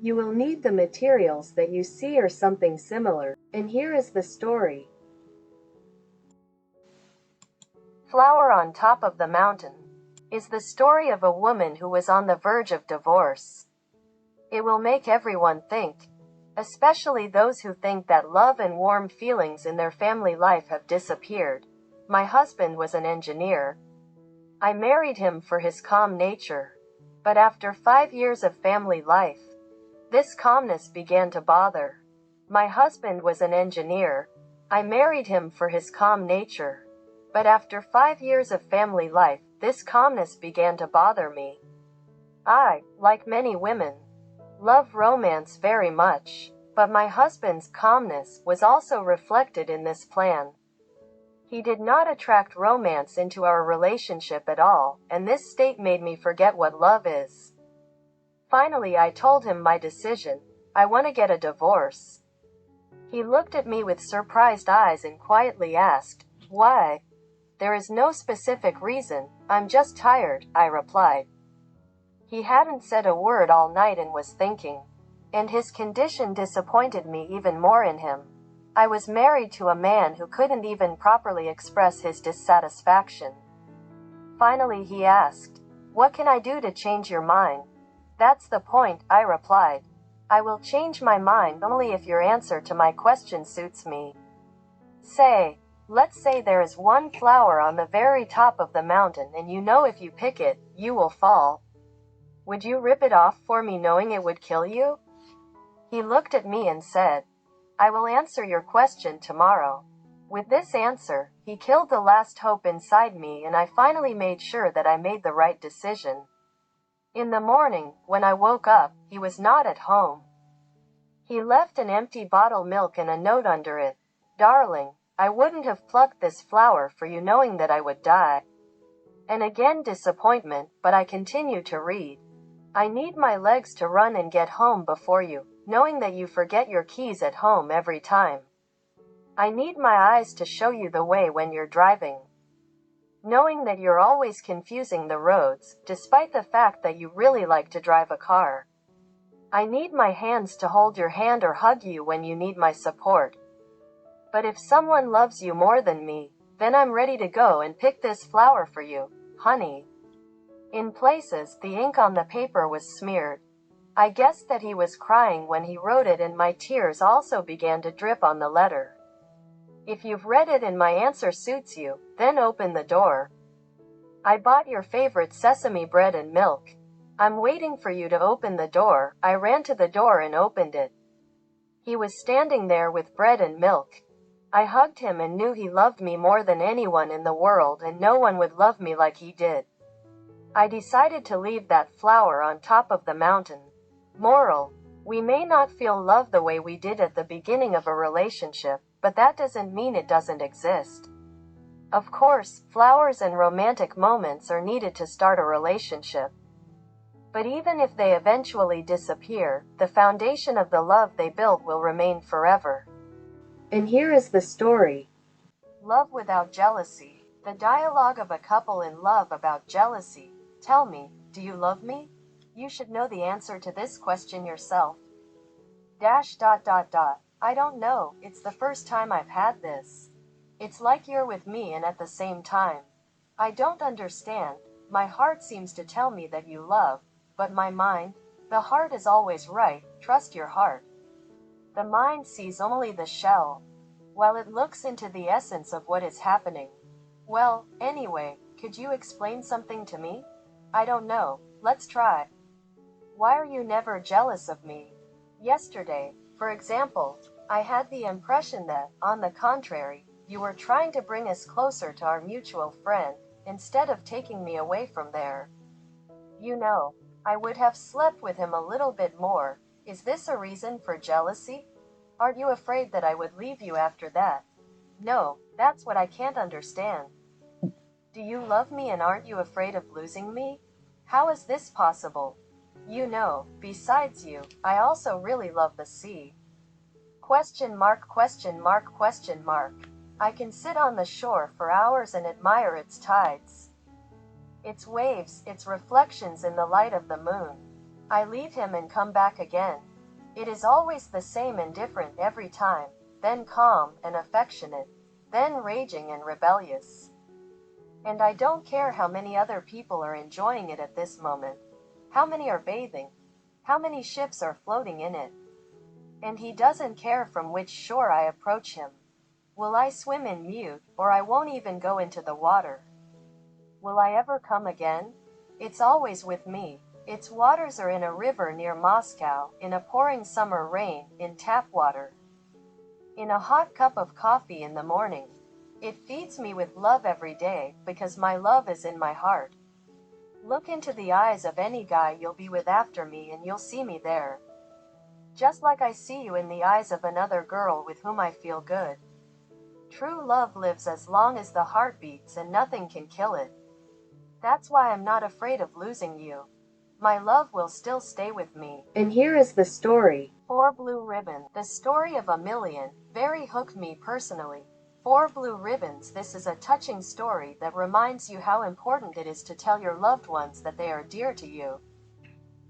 You will need the materials that you see or something similar. And here is the story. Flower on Top of the Mountain is the story of a woman who was on the verge of divorce. It will make everyone think, especially those who think that love and warm feelings in their family life have disappeared. My husband was an engineer. I married him for his calm nature. But after 5 years of family life, this calmness began to bother. My husband was an engineer. I married him for his calm nature. But after 5 years of family life, this calmness began to bother me. I, like many women, love romance very much. But my husband's calmness was also reflected in this plan. He did not attract romance into our relationship at all, and this state made me forget what love is. Finally, I told him my decision. I want to get a divorce. He looked at me with surprised eyes and quietly asked, "Why?" "There is no specific reason. I'm just tired," I replied. He hadn't said a word all night and was thinking. And his condition disappointed me even more in him. I was married to a man who couldn't even properly express his dissatisfaction. Finally, he asked, "What can I do to change your mind?" "That's the point," I replied. "I will change my mind only if your answer to my question suits me. Let's say there is one flower on the very top of the mountain and you know if you pick it, you will fall. Would you rip it off for me knowing it would kill you?" He looked at me and said, "I will answer your question tomorrow." With this answer, he killed the last hope inside me, and I finally made sure that I made the right decision. In the morning, when I woke up, he was not at home. He left an empty bottle milk and a note under it. "Darling, I wouldn't have plucked this flower for you knowing that I would die." And again disappointment, but I continued to read. "I need my legs to run and get home before you, knowing that you forget your keys at home every time. I need my eyes to show you the way when you're driving, knowing that you're always confusing the roads, despite the fact that you really like to drive a car. I need my hands to hold your hand or hug you when you need my support. But if someone loves you more than me, then I'm ready to go and pick this flower for you, honey." In places, the ink on the paper was smeared. I guessed that he was crying when he wrote it, and my tears also began to drip on the letter. If you've read it and my answer suits you, then open the door. I bought your favorite sesame bread and milk. I'm waiting for you to open the door. I ran to the door and opened it. He was standing there with bread and milk. I hugged him and knew he loved me more than anyone in the world, and no one would love me like he did. I decided to leave that flower on top of the mountain. Moral: we may not feel love the way we did at the beginning of a relationship, but that doesn't mean it doesn't exist. Of course, flowers and romantic moments are needed to start a relationship. But even if they eventually disappear, the foundation of the love they built will remain forever. And here is the story. Love without jealousy. The dialogue of a couple in love about jealousy. Tell me, do you love me? You should know the answer to this question yourself. I don't know, it's the first time I've had this. It's like you're with me and at the same time. I don't understand. My heart seems to tell me that you love, but my mind, the heart is always right, trust your heart. The mind sees only the shell, while it looks into the essence of what is happening. Well, anyway, could you explain something to me? I don't know, let's try. Why are you never jealous of me? Yesterday, for example, I had the impression that, on the contrary, you were trying to bring us closer to our mutual friend, instead of taking me away from there. You know, I would have slept with him a little bit more. Is this a reason for jealousy? Aren't you afraid that I would leave you after that? No, that's what I can't understand. Do you love me and aren't you afraid of losing me? How is this possible? You know, besides you, I also really love the sea. Question mark, question mark, question mark. I can sit on the shore for hours and admire its tides, its waves, its reflections in the light of the moon. I leave him and come back again. It is always the same and different every time, then calm and affectionate, then raging and rebellious. And I don't care how many other people are enjoying it at this moment, how many are bathing, how many ships are floating in it. And he doesn't care from which shore I approach him. Will I swim in mute, or I won't even go into the water? Will I ever come again? It's always with me. Its waters are in a river near Moscow, in a pouring summer rain, in tap water, in a hot cup of coffee in the morning. It feeds me with love every day, because my love is in my heart. Look into the eyes of any guy you'll be with after me and you'll see me there. Just like I see you in the eyes of another girl with whom I feel good. True love lives as long as the heart beats and nothing can kill it. That's why I'm not afraid of losing you. My love will still stay with me. And here is the story. 4 Blue Ribbons. The story of a million. Very hooked me personally. 4 Blue Ribbons. This is a touching story that reminds you how important it is to tell your loved ones that they are dear to you.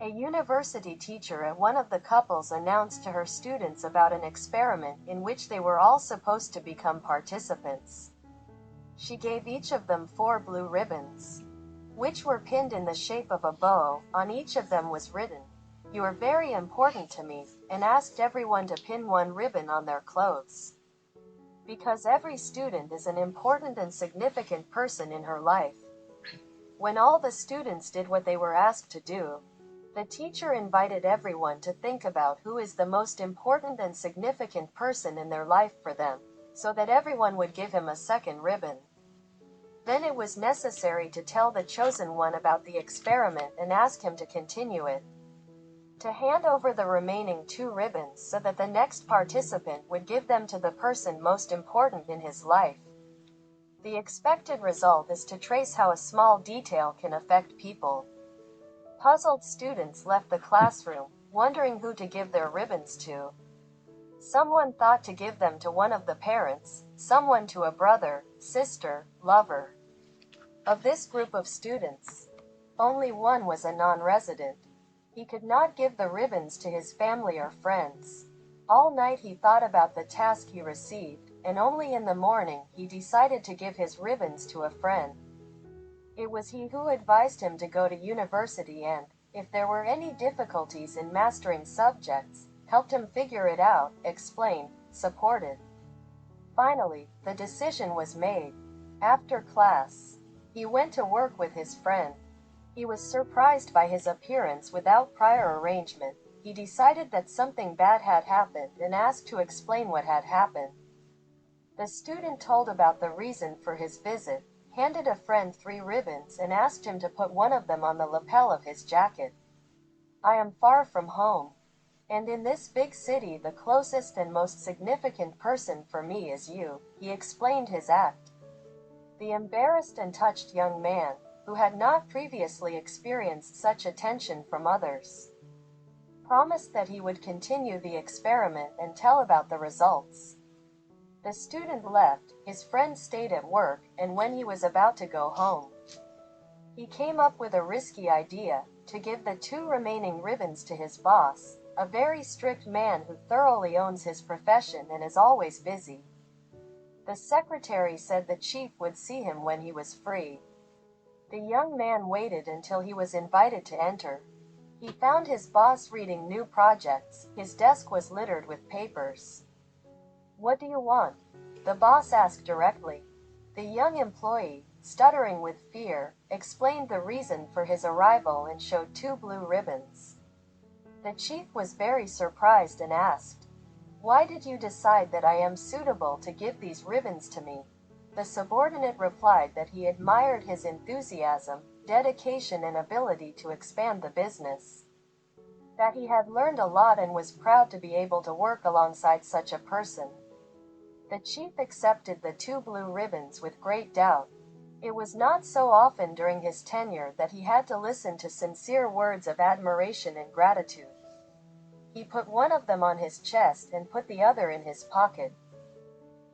A university teacher at one of the couples announced to her students about an experiment in which they were all supposed to become participants. She gave each of them 4 blue ribbons, which were pinned in the shape of a bow. On each of them was written, "You are very important to me," and asked everyone to pin 1 ribbon on their clothes. Because every student is an important and significant person in her life. When all the students did what they were asked to do, the teacher invited everyone to think about who is the most important and significant person in their life for them, so that everyone would give him a 2nd ribbon. Then it was necessary to tell the chosen one about the experiment and ask him to continue it, to hand over the remaining 2 ribbons so that the next participant would give them to the person most important in his life. The expected result is to trace how a small detail can affect people. Puzzled students left the classroom, wondering who to give their ribbons to. Someone thought to give them to one of the parents, someone to a brother, sister, lover. Of this group of students, only one was a non-resident. He could not give the ribbons to his family or friends. All night he thought about the task he received, and only in the morning he decided to give his ribbons to a friend. It was he who advised him to go to university and, if there were any difficulties in mastering subjects, helped him figure it out, explained, supported. Finally, the decision was made. After class, he went to work with his friend. He was surprised by his appearance without prior arrangement. He decided that something bad had happened and asked to explain what had happened. The student told about the reason for his visit, handed a friend 3 ribbons and asked him to put one of them on the lapel of his jacket. "I am far from home. And in this big city the closest and most significant person for me is you," he explained his act. The embarrassed and touched young man, who had not previously experienced such attention from others, promised that he would continue the experiment and tell about the results. The student left, his friend stayed at work, and when he was about to go home, he came up with a risky idea, to give the 2 remaining ribbons to his boss, a very strict man who thoroughly owns his profession and is always busy. The secretary said the chief would see him when he was free. The young man waited until he was invited to enter. He found his boss reading new projects. His desk was littered with papers. "What do you want?" the boss asked directly. The young employee, stuttering with fear, explained the reason for his arrival and showed 2 blue ribbons. The chief was very surprised and asked, "Why did you decide that I am suitable to give these ribbons to me?" The subordinate replied that he admired his enthusiasm, dedication and ability to expand the business, that he had learned a lot and was proud to be able to work alongside such a person. The chief accepted the 2 blue ribbons with great doubt. It was not so often during his tenure that he had to listen to sincere words of admiration and gratitude. He put one of them on his chest and put the other in his pocket.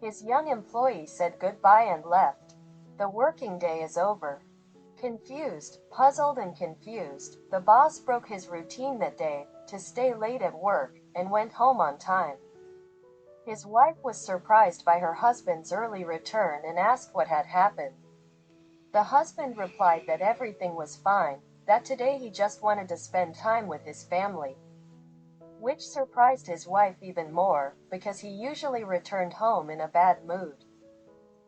His young employee said goodbye and left. The working day is over. Confused, puzzled and confused, the boss broke his routine that day to stay late at work and went home on time. His wife was surprised by her husband's early return and asked what had happened. The husband replied that everything was fine, that today he just wanted to spend time with his family, which surprised his wife even more, because he usually returned home in a bad mood.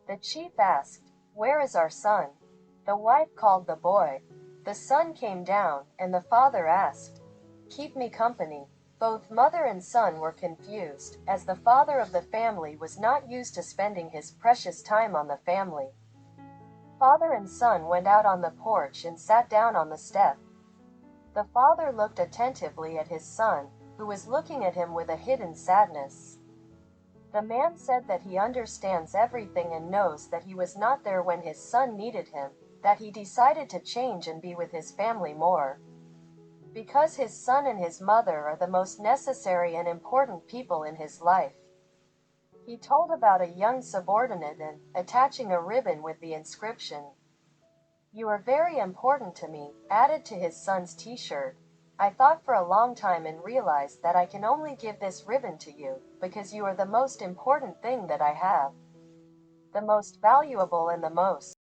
The chief asked, "Where is our son?" The wife called the boy. The son came down, and the father asked, "Keep me company." Both mother and son were confused, as the father of the family was not used to spending his precious time on the family. Father and son went out on the porch and sat down on the step. The father looked attentively at his son, who was looking at him with a hidden sadness. The man said that he understands everything and knows that he was not there when his son needed him, that he decided to change and be with his family more, because his son and his mother are the most necessary and important people in his life. He told about a young subordinate and attaching a ribbon with the inscription, "You are very important to me," added to his son's t-shirt. "I thought for a long time and realized that I can only give this ribbon to you, because you are the most important thing that I have, the most valuable and the most